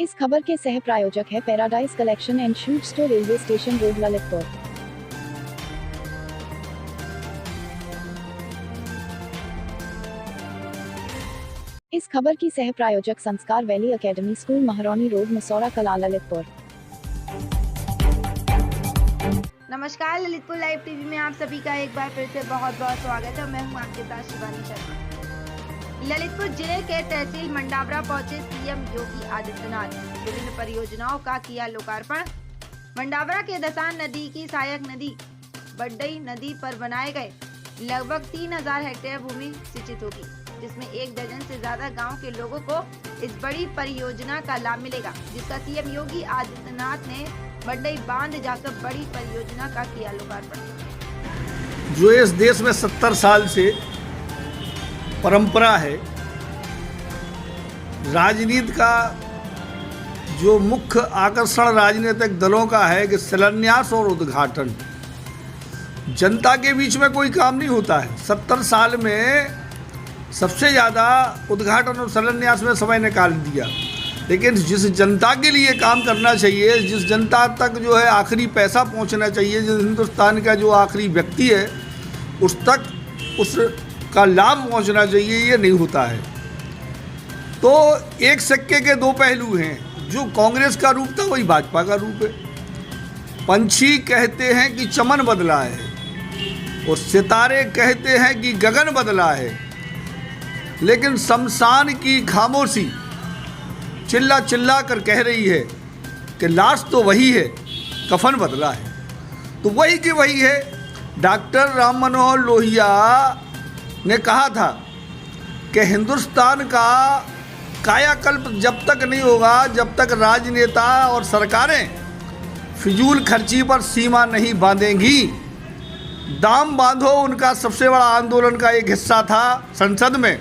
इस खबर के सह प्रायोजक है paradise collection and shoe store, railway station road, Lalitpur. इस खबर की सह प्रायोजक Sanskar valley academy school, Mahroni road, Masaura Kala, Lalitpur. नमस्कार, ललितपुर लाइव टीवी में आप सभी का एक बार फिर से बहुत बहुत स्वागत है। मैं हूं आपके साथ शिवानी शर्मा। ललितपुर जिले के तहसील मंडावरा पहुंचे सीएम योगी आदित्यनाथ। विभिन्न परियोजनाओं का किया लोकार्पण। मंडावरा के दसान नदी की सहायक नदी बड्डई नदी पर बनाए गए लगभग 3000 हेक्टेयर भूमि सिंचित होगी, जिसमें 1 दर्जन से ज्यादा गांव के लोगों को इस बड़ी परियोजना का लाभ मिलेगा, जिसका सीएम योगी आदित्यनाथ ने बड्डई बांध जाकर बड़ी परियोजना का किया लोकार्पण। जो इस देश में 70 साल से परंपरा है, राजनीति का जो मुख्य आकर्षण राजनीतिक दलों का है कि शिलान्यास और उद्घाटन। जनता के बीच में कोई काम नहीं होता है। 70 साल में सबसे ज़्यादा उद्घाटन और शिलान्यास में समय निकाल दिया, लेकिन जिस जनता के लिए काम करना चाहिए, जिस जनता तक जो है आखिरी पैसा पहुंचना चाहिए, जिस हिंदुस्तान का जो आखिरी व्यक्ति है उस तक उसका लाभ पहुंचना चाहिए, ये नहीं होता है। तो एक सिक्के के दो पहलू हैं। जो कांग्रेस का रूप था वही भाजपा का रूप है। पंछी कहते हैं कि चमन बदला है और सितारे कहते हैं कि गगन बदला है, लेकिन शमशान की खामोशी चिल्ला चिल्ला कर कह रही है कि लाश तो वही है, कफन बदला है। तो वही की वही है। डॉक्टर राम मनोहर लोहिया ने कहा था कि हिंदुस्तान का कायाकल्प जब तक नहीं होगा, जब तक राजनेता और सरकारें फिजूल खर्ची पर सीमा नहीं बांधेंगी। दाम बांधो उनका सबसे बड़ा आंदोलन का एक हिस्सा था संसद में,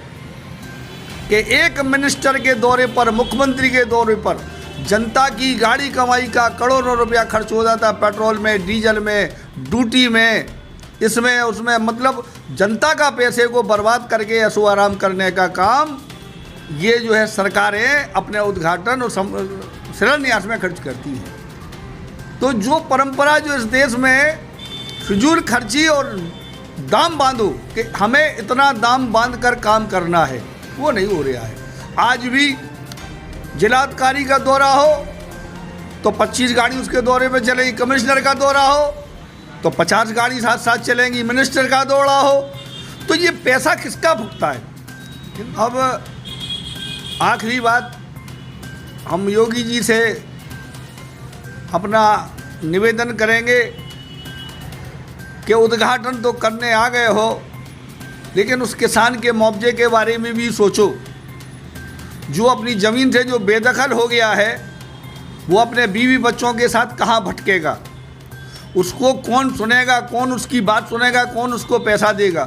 कि एक मिनिस्टर के दौरे पर, मुख्यमंत्री के दौरे पर जनता की गाड़ी कमाई का करोड़ों रुपया खर्च हो जाता, पेट्रोल में, डीजल में, ड्यूटी में, इसमें उसमें, मतलब जनता का पैसे को बर्बाद करके ऐशो आराम करने का काम ये जो है सरकारें अपने उद्घाटन और शिलान्यास में खर्च करती हैं। तो जो परंपरा जो इस देश में फिजूल खर्ची और दाम बांधो कि हमें इतना दाम बांध कर काम करना है, वो नहीं हो रहा है। आज भी जिलाधिकारी का दौरा हो तो 25 गाड़ी उसके दौरे पे चलेगी, कमिश्नर का दौरा हो तो 50 गाड़ी साथ साथ चलेंगी, मिनिस्टर का दौरा हो तो ये पैसा किसका भुगता है। अब आखिरी बात, हम योगी जी से अपना निवेदन करेंगे कि उद्घाटन तो करने आ गए हो, लेकिन उस किसान के मुआवजे के बारे में भी सोचो। जो अपनी ज़मीन से जो बेदखल हो गया है, वो अपने बीवी बच्चों के साथ कहाँ भटकेगा, उसको कौन सुनेगा, कौन उसकी बात सुनेगा, कौन उसको पैसा देगा,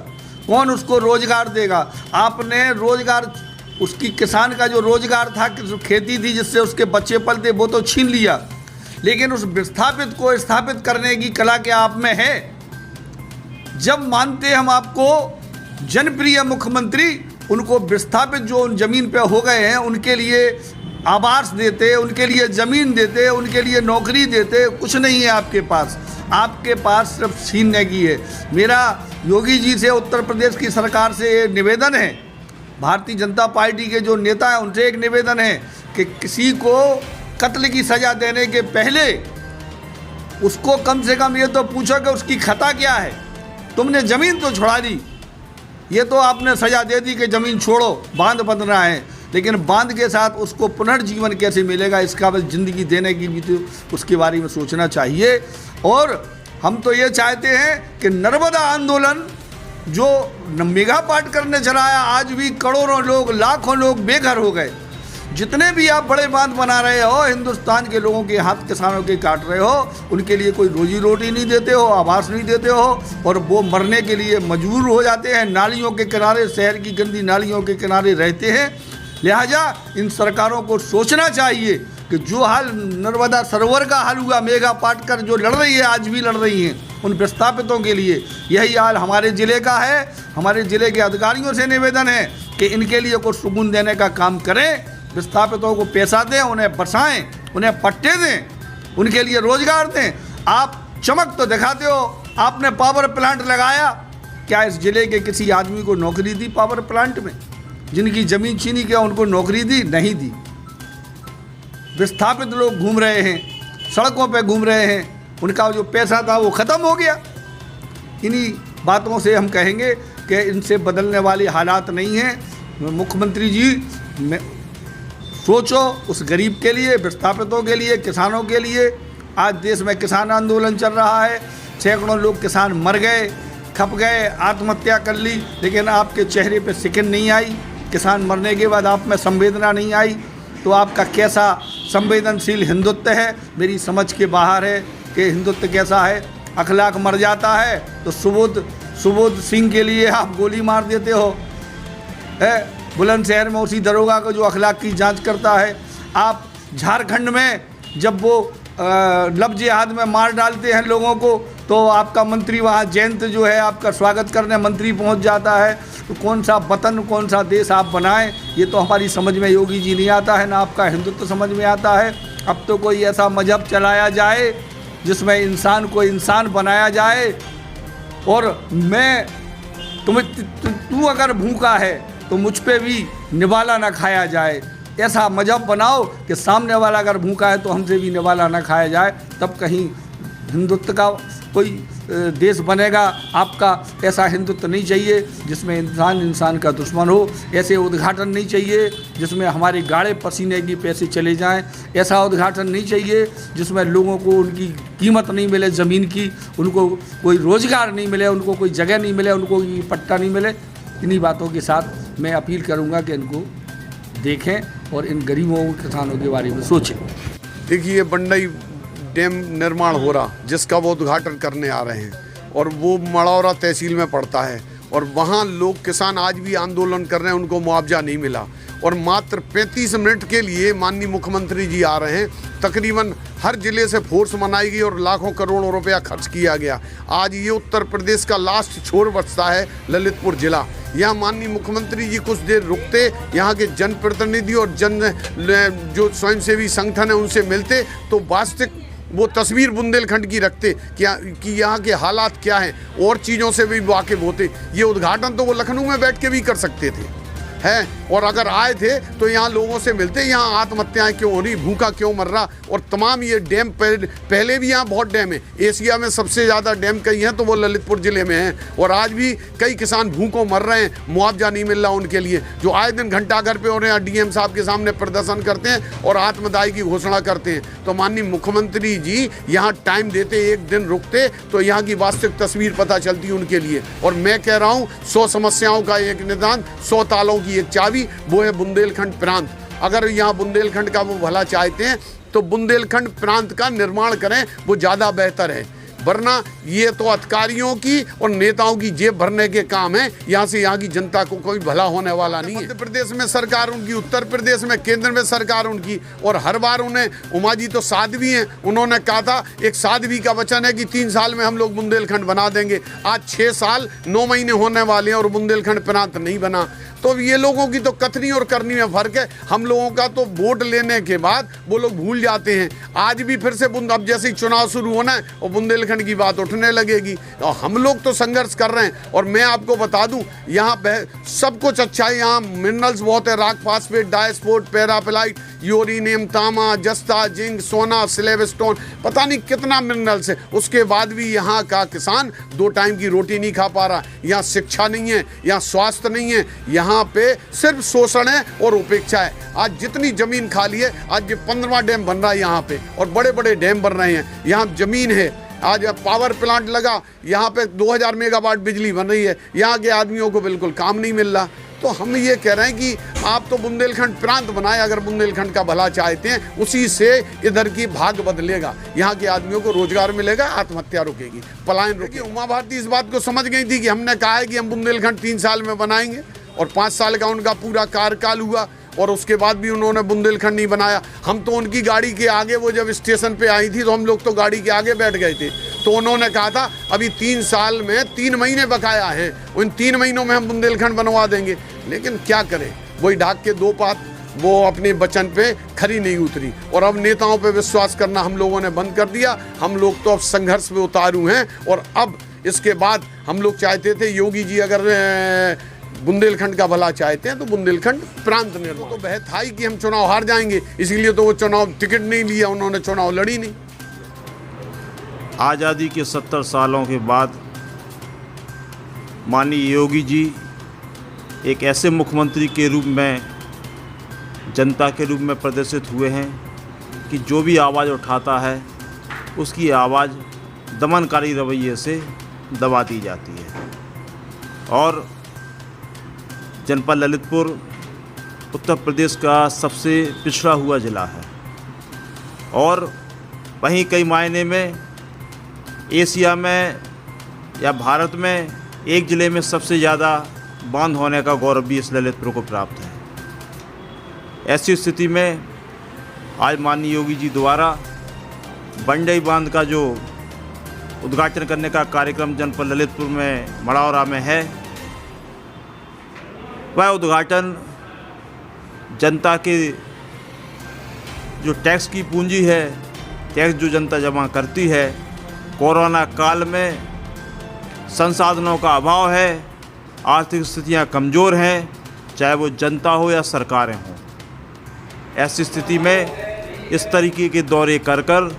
कौन उसको रोज़गार देगा। आपने रोज़गार, उसकी किसान का जो रोज़गार था, खेती थी जिससे उसके बच्चे पलते, वो तो छीन लिया, लेकिन उस विस्थापित को स्थापित करने की कला क्या आप में है? जब मानते हम आपको जनप्रिय मुख्यमंत्री, उनको विस्थापित जो उन ज़मीन पे हो गए हैं उनके लिए आवास देते, उनके लिए ज़मीन देते, उनके लिए नौकरी देते। कुछ नहीं है आपके पास, आपके पास सिर्फ छीनने की है। मेरा योगी जी से, उत्तर प्रदेश की सरकार से निवेदन है, भारतीय जनता पार्टी के जो नेता हैं उनसे एक निवेदन है कि किसी को कत्ल की सज़ा देने के पहले उसको कम से कम ये तो पूछो कि उसकी खता क्या है। तुमने ज़मीन तो छुड़ा दी, ये तो आपने सज़ा दे दी कि ज़मीन छोड़ो, बांध बंधना है, लेकिन बांध के साथ उसको पुनर्जीवन कैसे मिलेगा, इसका बस ज़िंदगी देने की भी तो उसके बारे में सोचना चाहिए। और हम तो ये चाहते हैं कि नर्मदा आंदोलन जो मेगा पार्ट करने चलाया, आज भी करोड़ों लोग, लाखों लोग बेघर हो गए। जितने भी आप बड़े बांध बना रहे हो, हिंदुस्तान के लोगों के हाथ किसानों के काट रहे हो, उनके लिए कोई रोजी रोटी नहीं देते हो, आवास नहीं देते हो, और वो मरने के लिए मजबूर हो जाते हैं। नालियों के किनारे, शहर की गंदी नालियों के किनारे रहते हैं। लिहाजा इन सरकारों को सोचना चाहिए कि जो हाल नर्मदा सरोवर का हाल हुआ, मेगा पाट कर जो लड़ रही है, आज भी लड़ रही हैं उन विस्थापितों के लिए, यही हाल हमारे ज़िले का है। हमारे ज़िले के अधिकारियों से निवेदन है कि इनके लिए कुछ सुकून देने का काम करें। विस्थापितों को पैसा दें, उन्हें बसाएं, उन्हें पट्टे दें, उनके लिए रोजगार दें। आप चमक तो दिखाते हो, आपने पावर प्लांट लगाया, क्या इस जिले के किसी आदमी को नौकरी दी पावर प्लांट में? जिनकी जमीन छीनी क्या उनको नौकरी दी? नहीं दी। विस्थापित लोग घूम रहे हैं, सड़कों पे घूम रहे हैं, उनका जो पैसा था वो ख़त्म हो गया। इन्हीं बातों से हम कहेंगे कि इनसे बदलने वाली हालात नहीं हैं। मुख्यमंत्री जी सोचो उस गरीब के लिए, विस्थापितों के लिए, किसानों के लिए। आज देश में किसान आंदोलन चल रहा है, सैकड़ों लोग किसान मर गए, खप गए, आत्महत्या कर ली, लेकिन आपके चेहरे पे सिकन नहीं आई। किसान मरने के बाद आप में संवेदना नहीं आई, तो आपका कैसा संवेदनशील हिंदुत्व है? मेरी समझ के बाहर है कि हिंदुत्व कैसा है। अखलाक मर जाता है तो सुबोध सिंह के लिए आप गोली मार देते हो। बुलंदशहर में उसी दरोगा को जो अखलाक की जांच करता है। आप झारखंड में जब वो लफ्ज़ जिहाद में मार डालते हैं लोगों को, तो आपका मंत्री वहाँ जयंत जो है आपका स्वागत करने मंत्री पहुँच जाता है। तो कौन सा वतन, कौन सा देश आप बनाएं, ये तो हमारी समझ में योगी जी नहीं आता है, ना आपका हिंदुत्व समझ में आता है। अब तो कोई ऐसा मजहब चलाया जाए जिसमें इंसान को इंसान बनाया जाए। और तू अगर भूखा है तो मुझ पे भी निवाला ना खाया जाए, ऐसा मजहब बनाओ कि सामने वाला अगर भूखा है तो हमसे भी निवाला ना खाया जाए, तब कहीं हिंदुत्व का कोई देश बनेगा। आपका ऐसा हिंदुत्व नहीं चाहिए जिसमें इंसान इंसान का दुश्मन हो। ऐसे उद्घाटन नहीं चाहिए जिसमें हमारे गाढ़े पसीने की पैसे चले जाएं। ऐसा उद्घाटन नहीं चाहिए जिसमें लोगों को उनकी कीमत नहीं मिले ज़मीन की, उनको कोई रोज़गार नहीं मिले, उनको कोई जगह नहीं मिले, उनको कोई पट्टा नहीं मिले। इन्हीं बातों के साथ मैं अपील करूँगा कि इनको देखें और इन गरीबों किसानों के बारे में सोचें। देखिए, बंडई डैम निर्माण हो रहा जिसका वो उद्घाटन करने आ रहे हैं, और वो मड़ौरा तहसील में पड़ता है, और वहाँ लोग किसान आज भी आंदोलन कर रहे हैं, उनको मुआवजा नहीं मिला। और मात्र 35 मिनट के लिए माननीय मुख्यमंत्री जी आ रहे हैं। तकरीबन हर जिले से फोर्स बनाई गई और लाखों करोड़ों रुपया खर्च किया गया। आज ये उत्तर प्रदेश का लास्ट छोर बचता है ललितपुर जिला। यहाँ माननीय मुख्यमंत्री जी कुछ देर रुकते, यहाँ के जनप्रतिनिधि और जो स्वयंसेवी संगठन है उनसे मिलते, तो वास्तविक वो तस्वीर बुंदेलखंड की रखते कि यहाँ के हालात क्या हैं, और चीज़ों से भी वाकिफ होते। ये उद्घाटन तो वो लखनऊ में बैठ के भी कर सकते थे हैं, और अगर आए थे तो यहाँ लोगों से मिलते, यहाँ आत्महत्याएं क्यों हो रही, भूखा क्यों मर रहा। और तमाम ये डैम पहले भी यहाँ बहुत डैम है, एशिया में सबसे ज़्यादा डैम कई हैं तो वो ललितपुर ज़िले में हैं। और आज भी कई किसान भूखों मर रहे हैं, मुआवजा नहीं मिल रहा उनके लिए, जो आए दिन घंटाघर पे हो रहे हैं, डीएम साहब के सामने प्रदर्शन करते हैं और आत्मदायी की घोषणा करते हैं। तो माननीय मुख्यमंत्री जी यहाँ टाइम देते, एक दिन रुकते, तो यहाँ की वास्तविक तस्वीर पता चलती उनके लिए। और मैं कह रहा हूँ 100 समस्याओं का एक निदान, 100 तालों की एक चाबी, वो है बुंदेलखंड प्रांत। अगर यहाँ बुंदेलखंड का वो भला चाहते हैं तो बुंदेलखंड प्रांत का निर्माण करें, वो ज़्यादा बेहतर है। वरना ये तो अधिकारियों की और नेताओं की जेब भरने के काम है, यहाँ से यहाँ की जनता को कोई भला होने वाला नहीं है। मध्य प्रदेश में सरकार उनकी, उत्तर प्रदेश में, केंद्र में सरकार उनकी, और हर बार उन्हें, उमा जी तो साध्वी हैं, उन्होंने कहा था, एक साध्वी का वचन है कि 3 साल में हम लोग बुंदेलखंड बना देंगे। आज 6 साल 9 महीने होने वाले हैं और बुंदेलखंड प्रांत नहीं बना। तो ये लोगों की तो कथनी और करनी में फर्क है। हम लोगों का तो वोट लेने के बाद वो लोग भूल जाते हैं। आज भी फिर से अब जैसे ही चुनाव शुरू होना है और बुंदेलखंड की बात उठने लगेगी। और हम लोग तो संघर्ष कर रहे हैं। और मैं आपको बता दूं, यहाँ सब कुछ अच्छा है, यहाँ मिनरल्स बहुत है, रॉक फास्फेट, डायस्पोर्ट, पैरापेलाइट, यूरेनियम, तांबा, जस्ता, जिंक, सोना, सिलेबस्टोन, पता नहीं कितना मिनरल्स है। उसके बाद भी यहाँ का किसान 2 टाइम की रोटी नहीं खा पा रहा। यहाँ शिक्षा नहीं है, यहाँ स्वास्थ्य नहीं है, यहाँ पे सिर्फ शोषण है और उपेक्षा है। आज जितनी जमीन खाली है, आज ये 15वां डैम बन रहा है यहाँ पे, और बड़े बड़े डैम बन रहे हैं। यहाँ जमीन है, आज पावर प्लांट लगा, यहाँ पे 2000 मेगावाट बिजली बन रही है, यहाँ के आदमियों को बिल्कुल काम नहीं मिल रहा। तो हम ये कह रहे हैं कि आप तो बुंदेलखंड प्रांत बनाए, अगर बुंदेलखंड का भला चाहते हैं, उसी से इधर की भाग बदलेगा, यहाँ के आदमियों को रोजगार मिलेगा, आत्महत्या रुकेगी, पलायन रुकेगी। उमा भारती इस बात को समझ गई थी कि हमने कहा है कि हम बुंदेलखंड 3 साल में बनाएंगे, और 5 साल का उनका पूरा कार्यकाल हुआ, और उसके बाद भी उन्होंने बुंदेलखंड नहीं बनाया। हम तो उनकी गाड़ी के आगे, वो जब स्टेशन पे आई थी तो हम लोग तो गाड़ी के आगे बैठ गए थे। तो उन्होंने कहा था अभी 3 साल में 3 महीने बकाया है, उन 3 महीनों में हम बुंदेलखंड बनवा देंगे। लेकिन क्या करें, वही ढाक के 2 पात वो अपने वचन पे खरी नहीं उतरी और अब नेताओं पे विश्वास करना हम लोगों ने बंद कर दिया। हम लोग तो अब संघर्ष में उतारू हैं और अब इसके बाद हम लोग चाहते थे योगी जी अगर बुंदेलखंड का भला चाहते हैं तो बुंदेलखंड प्रांत निर्माण तो वह था ही कि हम चुनाव हार जाएंगे, इसीलिए तो वो चुनाव टिकट नहीं लिया, उन्होंने चुनाव लड़ी नहीं। आज़ादी के 70 सालों के बाद माननीय योगी जी एक ऐसे मुख्यमंत्री के रूप में जनता के रूप में प्रदर्शित हुए हैं कि जो भी आवाज़ उठाता है उसकी आवाज़ दमनकारी रवैये से दबा दी जाती है। और जनपद ललितपुर उत्तर प्रदेश का सबसे पिछड़ा हुआ ज़िला है और वहीं कई मायने में एशिया में या भारत में एक ज़िले में सबसे ज़्यादा बांध होने का गौरव भी इस ललितपुर को प्राप्त है। ऐसी स्थिति में आज माननीय योगी जी द्वारा बंडई बांध का जो उद्घाटन करने का कार्यक्रम जनपद ललितपुर में मड़ौरा में है, वह उद्घाटन जनता के जो टैक्स की पूंजी है, टैक्स जो जनता जमा करती है, कोरोना काल में संसाधनों का अभाव है, आर्थिक स्थितियां कमज़ोर हैं, चाहे वो जनता हो या सरकारें हों। ऐसी स्थिति में इस तरीके के दौरे कर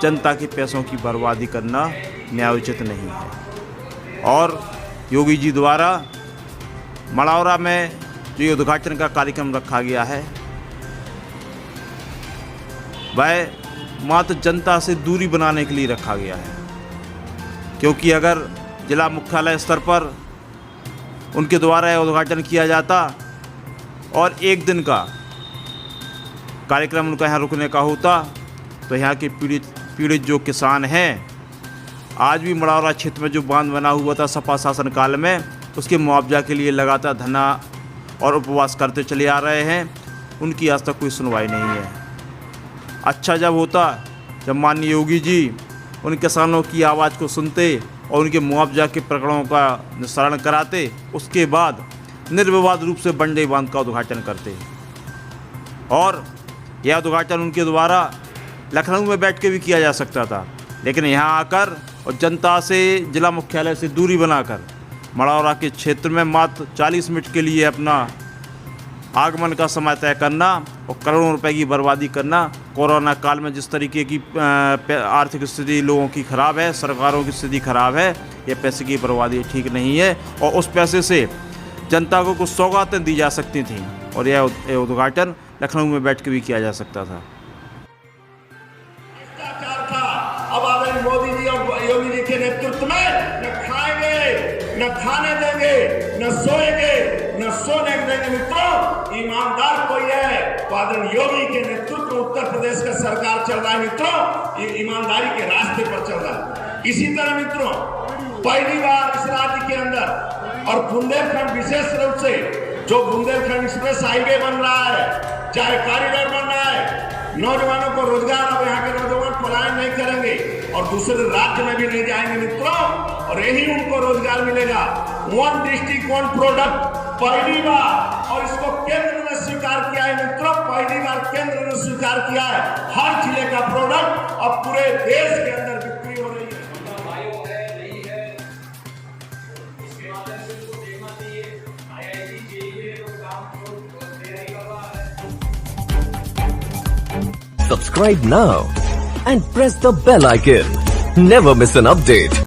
जनता के पैसों की बर्बादी करना न्यायोचित नहीं है। और योगी जी द्वारा मड़ौरा में जो ये उद्घाटन का कार्यक्रम रखा गया है, वह मात्र जनता से दूरी बनाने के लिए रखा गया है, क्योंकि अगर जिला मुख्यालय स्तर पर उनके द्वारा यह उद्घाटन किया जाता और एक दिन का कार्यक्रम उनका यहाँ रुकने का होता तो यहाँ के पीड़ित जो किसान हैं, आज भी मड़ौरा क्षेत्र में जो बांध बना हुआ था सपा शासन काल में, उसके मुआवजा के लिए लगातार धरना और उपवास करते चले आ रहे हैं, उनकी आज तक कोई सुनवाई नहीं है। अच्छा जब होता जब माननीय योगी जी उन किसानों की आवाज़ को सुनते और उनके मुआवजा के प्रकरणों का निस्तारण कराते, उसके बाद निर्विवाद रूप से बंडई बांध का उद्घाटन करते। और यह उद्घाटन उनके द्वारा लखनऊ में बैठ के भी किया जा सकता था, लेकिन यहाँ आकर और जनता से जिला मुख्यालय से दूरी बनाकर मड़ौरा के क्षेत्र में मात्र 40 मिनट के लिए अपना आगमन का समय तय करना और करोड़ों रुपए की बर्बादी करना, कोरोना काल में जिस तरीके की आर्थिक स्थिति लोगों की ख़राब है, सरकारों की स्थिति ख़राब है, ये पैसे की बर्बादी ठीक नहीं है। और उस पैसे से जनता को कुछ सौगातें दी जा सकती थीं और यह उद्घाटन लखनऊ में बैठ के भी किया जा सकता था। अब आदरणीय मोदी जी और योगी जी के नेतृत्व में न खाएंगे, न खाने देंगे, न सोएंगे, न सोने देंगे। मित्रों, ईमानदार कोई है तो आदरणीय योगी के नेतृत्व में उत्तर प्रदेश का सरकार चल रहा है। मित्रों, ये ईमानदारी के रास्ते पर चल रहा है। इसी तरह मित्रों, पहली बार इस राज्य के अंदर और बुंदेलखंड विशेष रूप से जो बुंदेलखंड एक्सप्रेस हाईवे बन रहा है, चाहे कॉरिडोर बन रहा है, नौजवानों को रोजगार, अब यहाँ के नौजवान पलायन नहीं करेंगे और दूसरे राज्य में भी नहीं जाएंगे मित्रों, और यही उनको रोजगार मिलेगा। वन डिस्ट्रिक्ट वन प्रोडक्ट पहली बार, और इसको केंद्र ने स्वीकार किया है मित्रों, पहली बार केंद्र ने स्वीकार किया है। हर जिले का प्रोडक्ट अब पूरे देश के अंदर बिक्री हो रही है। Subscribe now and press the bell icon. Never miss an update.